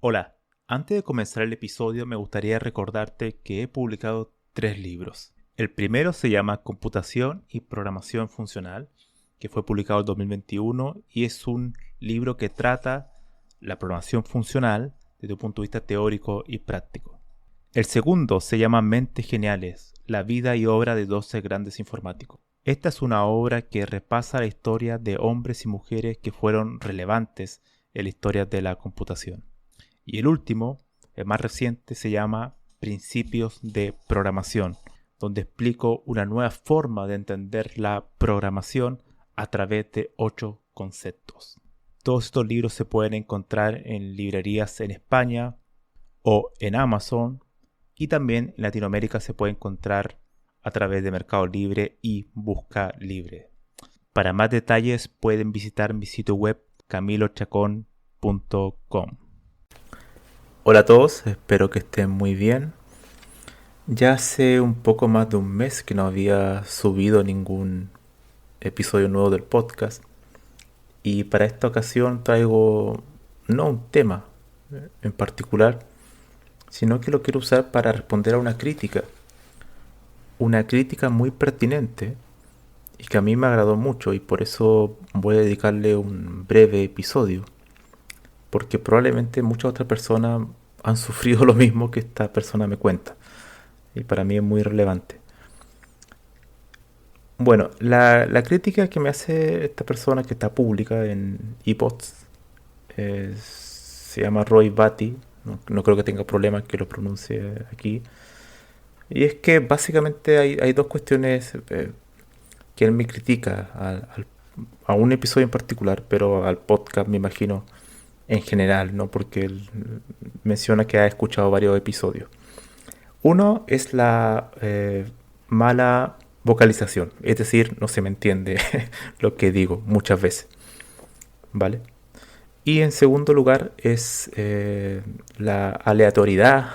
Hola, antes de comenzar el episodio me gustaría recordarte que he publicado 3 libros. El primero se llama Computación y Programación Funcional, que fue publicado en 2021 y es un libro que trata la programación funcional desde un punto de vista teórico y práctico. El segundo se llama Mentes Geniales, la vida y obra de 12 grandes informáticos. Esta es una obra que repasa la historia de hombres y mujeres que fueron relevantes en la historia de la computación. Y el último, el más reciente, se llama Principios de Programación, donde explico una nueva forma de entender la programación a través de 8 conceptos. Todos estos libros se pueden encontrar en librerías en España o en Amazon, y también en Latinoamérica se puede encontrar a través de Mercado Libre y Busca Libre. Para más detalles pueden visitar mi sitio web camilochacon.com. Hola a todos, espero que estén muy bien. Ya hace un poco más de un mes que no había subido ningún episodio nuevo del podcast. Y para esta ocasión traigo no un tema en particular, sino que lo quiero usar para responder a una crítica. Una crítica muy pertinente y que a mí me agradó mucho, y por eso voy a dedicarle un breve episodio. Porque probablemente muchas otras personas han sufrido lo mismo que esta persona me cuenta. Y para mí es muy relevante. Bueno, la crítica que me hace esta persona, que está pública en ePods, se llama Roy Batty. No creo que tenga problemas que lo pronuncie aquí. Y es que básicamente hay dos cuestiones que él me critica a un episodio en particular, pero al podcast me imagino en general, ¿no? Porque él menciona que ha escuchado varios episodios. Uno es la mala vocalización, es decir, no se me entiende lo que digo muchas veces, ¿vale? Y en segundo lugar es la aleatoriedad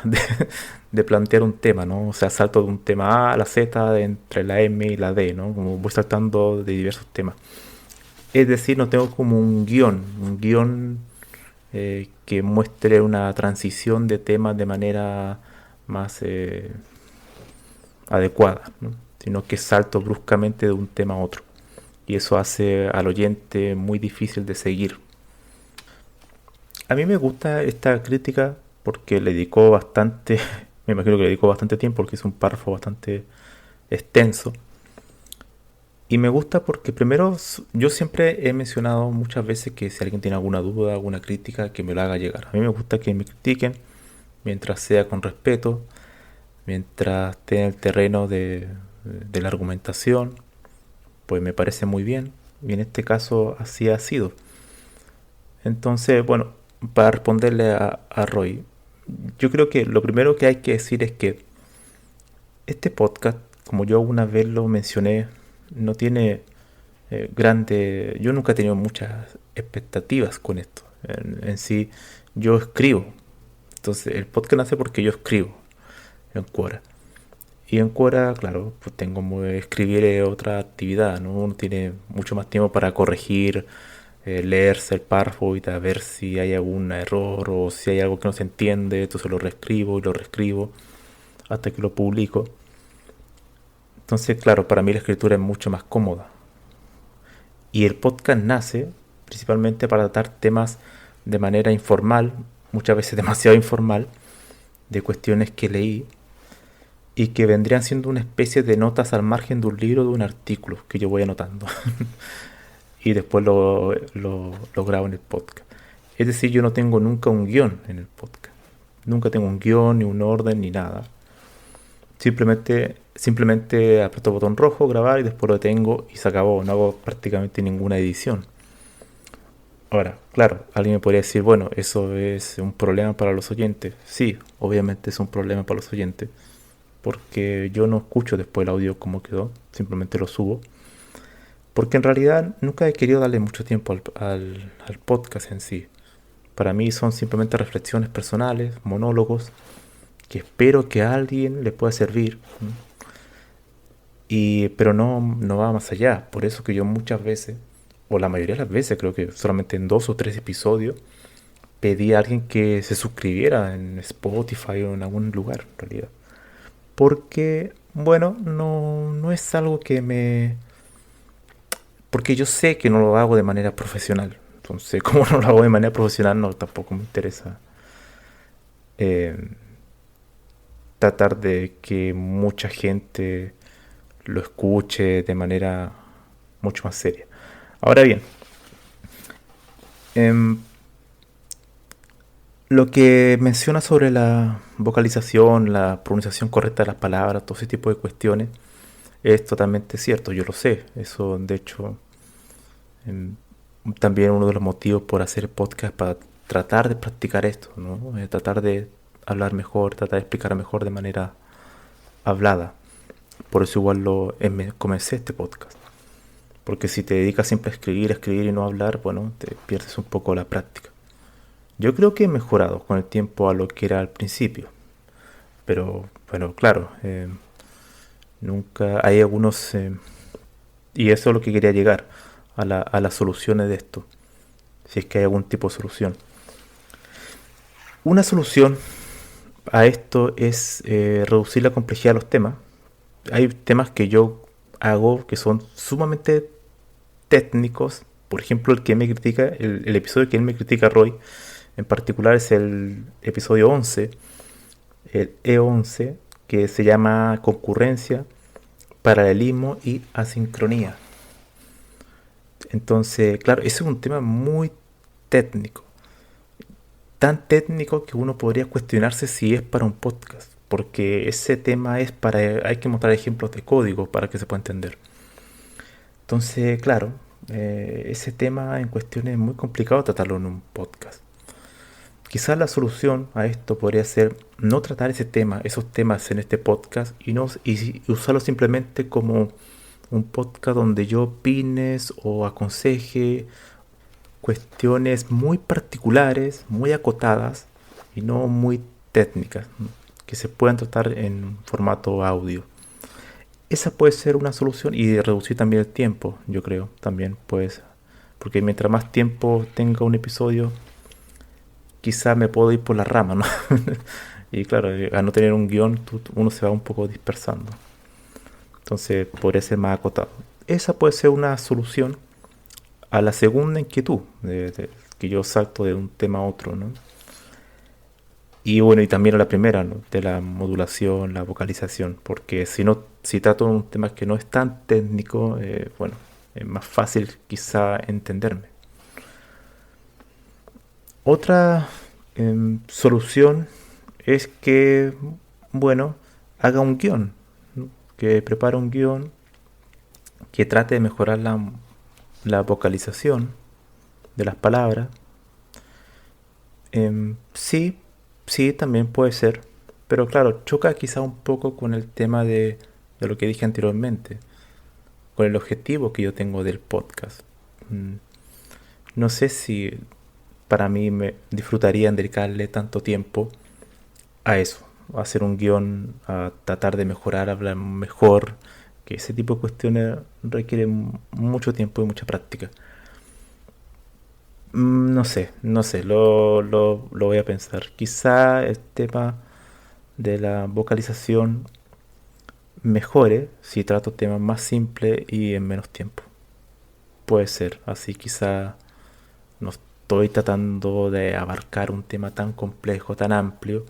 de plantear un tema, ¿no? O sea, salto de un tema A a la Z, entre la M y la D, ¿no? Como voy saltando de diversos temas. Es decir, no tengo como un guión que muestre una transición de temas de manera más adecuada, ¿no? Sino que salto bruscamente de un tema a otro. Y eso hace al oyente muy difícil de seguir. A mí me gusta esta crítica porque le dedicó bastante, me imagino que le dedicó bastante tiempo porque es un párrafo bastante extenso. Y me gusta porque primero yo siempre he mencionado muchas veces que si alguien tiene alguna duda, alguna crítica, que me lo haga llegar. A mí me gusta que me critiquen mientras sea con respeto, mientras esté en el terreno de la argumentación, pues me parece muy bien. Y en este caso así ha sido. Entonces, bueno, para responderle a Roy, yo creo que lo primero que hay que decir es que este podcast, como yo alguna vez lo mencioné, no tiene grande. Yo nunca he tenido muchas expectativas con esto. En sí, yo escribo. Entonces, el podcast nace porque yo escribo en Quora. Y en Quora, claro, pues tengo como escribir otra actividad, ¿no? Uno tiene mucho más tiempo para corregir, leerse el párrafo y ver si hay algún error o si hay algo que no se entiende. Entonces lo reescribo y lo reescribo hasta que lo publico. Entonces, claro, para mí la escritura es mucho más cómoda. Y el podcast nace principalmente para tratar temas de manera informal, muchas veces demasiado informal, de cuestiones que leí y que vendrían siendo una especie de notas al margen de un libro o de un artículo que yo voy anotando y después lo grabo en el podcast. Es decir, yo no tengo nunca un guión en el podcast. Nunca tengo un guión, ni un orden, ni nada. Simplemente aprieto el botón rojo, grabar, y después lo detengo y se acabó. No hago prácticamente ninguna edición. Ahora, claro, alguien me podría decir, bueno, eso es un problema para los oyentes. Sí, obviamente es un problema para los oyentes, porque yo no escucho después el audio como quedó, simplemente lo subo. Porque en realidad nunca he querido darle mucho tiempo al podcast en sí. Para mí son simplemente reflexiones personales, monólogos, que espero que a alguien le pueda servir. Pero no va más allá. Por eso que yo muchas veces, o la mayoría de las veces, creo que solamente en 2 o 3 episodios, pedí a alguien que se suscribiera en Spotify o en algún lugar, en realidad. Porque, bueno, no es algo que me... Porque yo sé que no lo hago de manera profesional. Entonces, como no lo hago de manera profesional, no, tampoco me interesa eh, tratar de que mucha gente lo escuche de manera mucho más seria. Ahora bien, em, lo que menciona sobre la vocalización, la pronunciación correcta de las palabras, todo ese tipo de cuestiones, es totalmente cierto, yo lo sé. Eso, de hecho, em, también uno de los motivos por hacer podcast para tratar de practicar esto, ¿no? Tratar de hablar mejor, tratar de explicar mejor de manera hablada. Por eso igual comencé este podcast. Porque si te dedicas siempre a escribir y no a hablar, bueno, te pierdes un poco la práctica. Yo creo que he mejorado con el tiempo a lo que era al principio. Pero, bueno, claro, nunca hay algunos... y eso es lo que quería llegar, a las soluciones de esto. Si es que hay algún tipo de solución. Una solución a esto es reducir la complejidad de los temas. Hay temas que yo hago que son sumamente técnicos. Por ejemplo, el que me critica, el episodio que él me critica, Roy, en particular es el episodio 11, el E11, que se llama concurrencia, paralelismo y asincronía. Entonces, claro, ese es un tema muy técnico. Tan técnico que uno podría cuestionarse si es para un podcast. Porque ese tema es para... Hay que mostrar ejemplos de código para que se pueda entender. Entonces, claro, ese tema en cuestión es muy complicado tratarlo en un podcast. Quizás la solución a esto podría ser no tratar ese tema, esos temas en este podcast y usarlo simplemente como un podcast donde yo opines o aconseje cuestiones muy particulares, muy acotadas y no muy técnicas, ¿no? Que se puedan tratar en formato audio. Esa puede ser una solución y reducir también el tiempo, yo creo, también pues, porque mientras más tiempo tenga un episodio, quizá me puedo ir por la rama, ¿no? Y claro, al no tener un guión, uno se va un poco dispersando. Entonces podría ser más acotado. Esa puede ser una solución a la segunda inquietud, que yo salto de un tema a otro, ¿no? Y bueno, y también a la primera, ¿no? De la modulación, la vocalización, porque si trato un tema que no es tan técnico, bueno, es más fácil quizá entenderme. Otra solución es que, bueno, haga un guión, ¿no? Que prepare un guión que trate de mejorar la vocalización de las palabras. Sí, sí, también puede ser, pero claro, choca quizá un poco con el tema de lo que dije anteriormente, con el objetivo que yo tengo del podcast. Mm, No sé si para mí me disfrutaría dedicarle tanto tiempo a eso, a hacer un guión, a tratar de mejorar, hablar mejor, que ese tipo de cuestiones requieren mucho tiempo y mucha práctica. No sé, no sé, lo voy a pensar. Quizá el tema de la vocalización mejore si trato temas más simples y en menos tiempo. Puede ser, así quizá no estoy tratando de abarcar un tema tan complejo, tan amplio,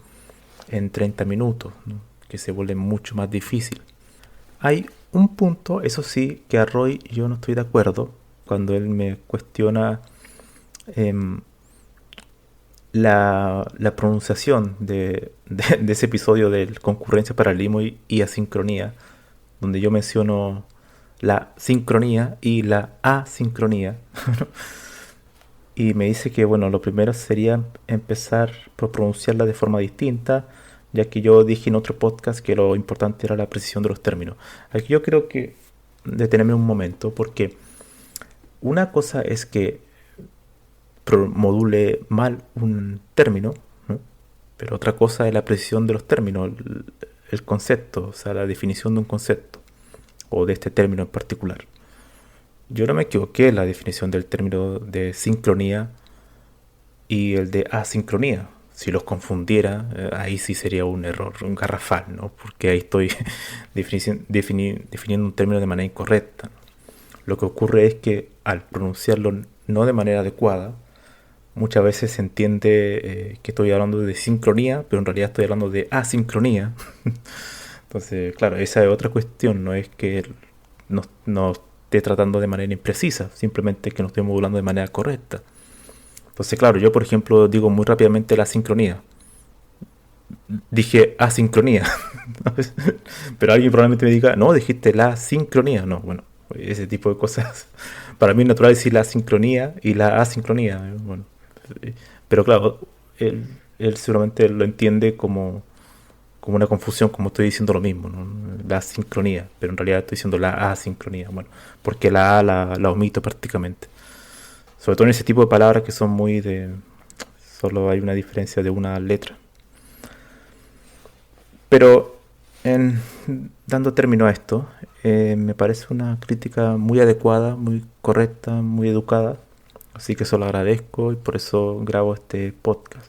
en 30 minutos, ¿no? Que se vuelve mucho más difícil. Hay un punto, eso sí, que a Roy yo no estoy de acuerdo cuando él me cuestiona em, la pronunciación de ese episodio de concurrencia, paralelismo y asincronía, donde yo menciono la sincronía y la asincronía. Y me dice que, bueno, lo primero sería empezar por pronunciarla de forma distinta, ya que yo dije en otro podcast que lo importante era la precisión de los términos. Aquí yo creo que detenerme un momento, porque una cosa es que module mal un término, ¿no? Pero otra cosa es la precisión de los términos, el concepto, o sea, la definición de un concepto, o de este término en particular. Yo no me equivoqué en la definición del término de sincronía y el de asincronía. Si los confundiera, ahí sí sería un error, un garrafal, ¿no? Porque ahí estoy definiendo un término de manera incorrecta. Lo que ocurre es que al pronunciarlo no de manera adecuada, muchas veces se entiende que estoy hablando de sincronía, pero en realidad estoy hablando de asincronía. Entonces, claro, esa es otra cuestión, no es que no esté tratando de manera imprecisa, simplemente que no estoy modulando de manera correcta. Entonces, claro, yo por ejemplo digo muy rápidamente la sincronía. Dije asincronía. Pero alguien probablemente me diga, no, dijiste la sincronía. No, bueno, ese tipo de cosas. Para mí es natural decir la sincronía y la asincronía. Bueno, pero claro, él seguramente lo entiende como una confusión, como estoy diciendo lo mismo, ¿no? La sincronía, pero en realidad estoy diciendo la asincronía. Bueno, porque la A la omito prácticamente. Sobre todo en ese tipo de palabras que son muy de... Solo hay una diferencia de una letra. Pero en, dando término a esto, me parece una crítica muy adecuada, muy correcta, muy educada. Así que eso lo agradezco y por eso grabo este podcast.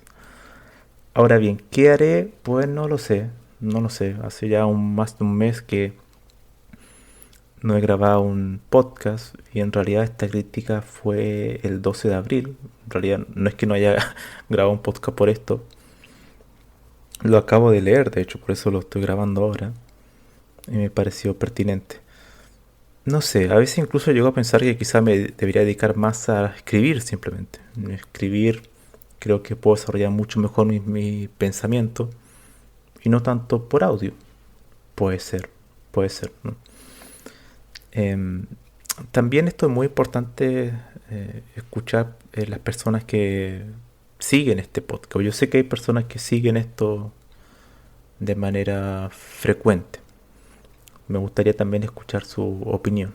Ahora bien, ¿qué haré? Pues no lo sé, no lo sé. Hace ya más de un mes que no he grabado un podcast y en realidad esta crítica fue el 12 de abril. En realidad no es que no haya grabado un podcast por esto. Lo acabo de leer, de hecho, por eso lo estoy grabando ahora. Y me pareció pertinente. No sé, a veces incluso llego a pensar que quizá me debería dedicar más a escribir simplemente. Escribir creo que puedo desarrollar mucho mejor mi pensamiento y no tanto por audio. Puede puede ser, ¿no? Em, También esto es muy importante escuchar las personas que siguen este podcast. Yo sé que hay personas que siguen esto de manera frecuente. Me gustaría también escuchar su opinión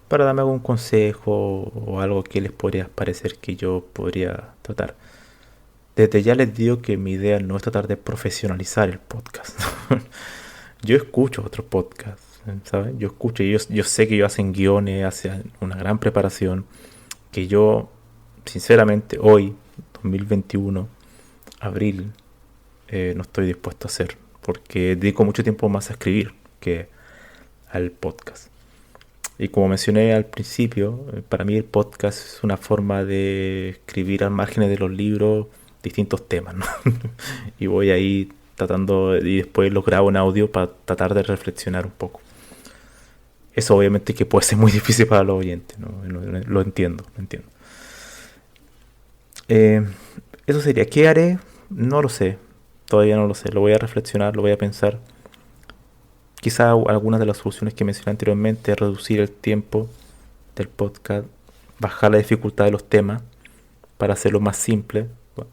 para darme algún consejo o algo que les podría parecer que yo podría tratar. Desde ya les digo que mi idea no es tratar de profesionalizar el podcast. Yo escucho otros podcasts, ¿sabes? Yo escucho y yo sé que ellos hacen guiones, hacen una gran preparación, que yo, sinceramente, hoy, 2021, abril, no estoy dispuesto a hacer, porque dedico mucho tiempo más a escribir que al podcast. Y como mencioné al principio, para mí el podcast es una forma de escribir al margen de los libros distintos temas, ¿no? Y voy ahí tratando, y después lo grabo en audio para tratar de reflexionar un poco. Eso obviamente que puede ser muy difícil para los oyentes, ¿no? Lo entiendo, lo entiendo. Eh, Eso sería, ¿qué haré? No lo sé, todavía no lo sé, lo voy a reflexionar, lo voy a pensar. Quizá algunas de las soluciones que mencioné anteriormente, reducir el tiempo del podcast, bajar la dificultad de los temas para hacerlo más simple.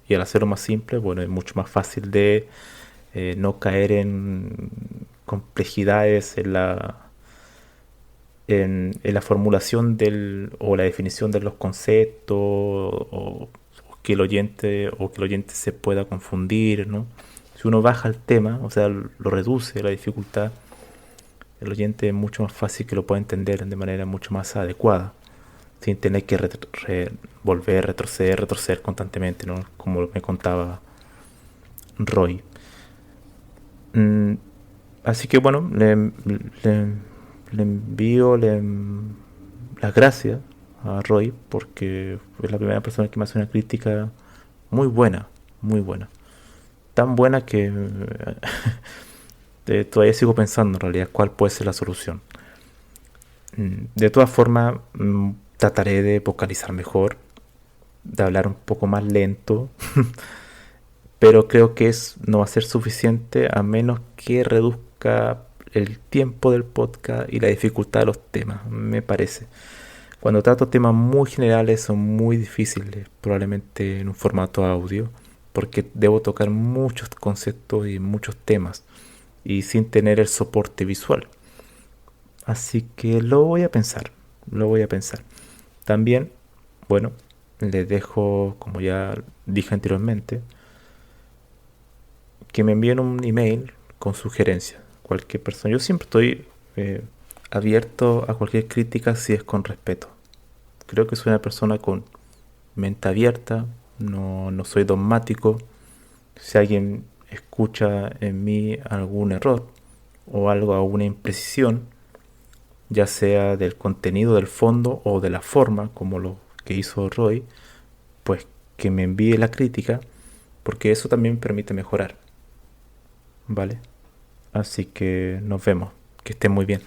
Y al hacerlo más simple, bueno, es mucho más fácil de no caer en complejidades en la formulación o la definición de los conceptos o que el oyente se pueda confundir, ¿no? Si uno baja el tema, o sea, lo reduce la dificultad, el oyente es mucho más fácil que lo pueda entender de manera mucho más adecuada, sin tener que volver, retroceder constantemente, ¿no? Como me contaba Roy. Mm, Así que bueno, le envío las gracias a Roy porque es la primera persona que me hace una crítica muy buena, muy buena. Tan buena que todavía sigo pensando en realidad cuál puede ser la solución. De todas formas, trataré de vocalizar mejor, de hablar un poco más lento, pero creo que no va a ser suficiente a menos que reduzca el tiempo del podcast y la dificultad de los temas, me parece. Cuando trato temas muy generales son muy difíciles, probablemente en un formato audio, porque debo tocar muchos conceptos y muchos temas y sin tener el soporte visual. Así que lo voy a pensar, lo voy a pensar. También, bueno, les dejo, como ya dije anteriormente, que me envíen un email con sugerencias. Cualquier persona. Yo siempre estoy abierto a cualquier crítica si es con respeto. Creo que soy una persona con mente abierta, no soy dogmático. Si alguien escucha en mí algún error o algo, alguna imprecisión, ya sea del contenido del fondo o de la forma, como lo que hizo Roy, pues que me envíe la crítica, porque eso también permite mejorar, ¿vale? Así que nos vemos, que estén muy bien.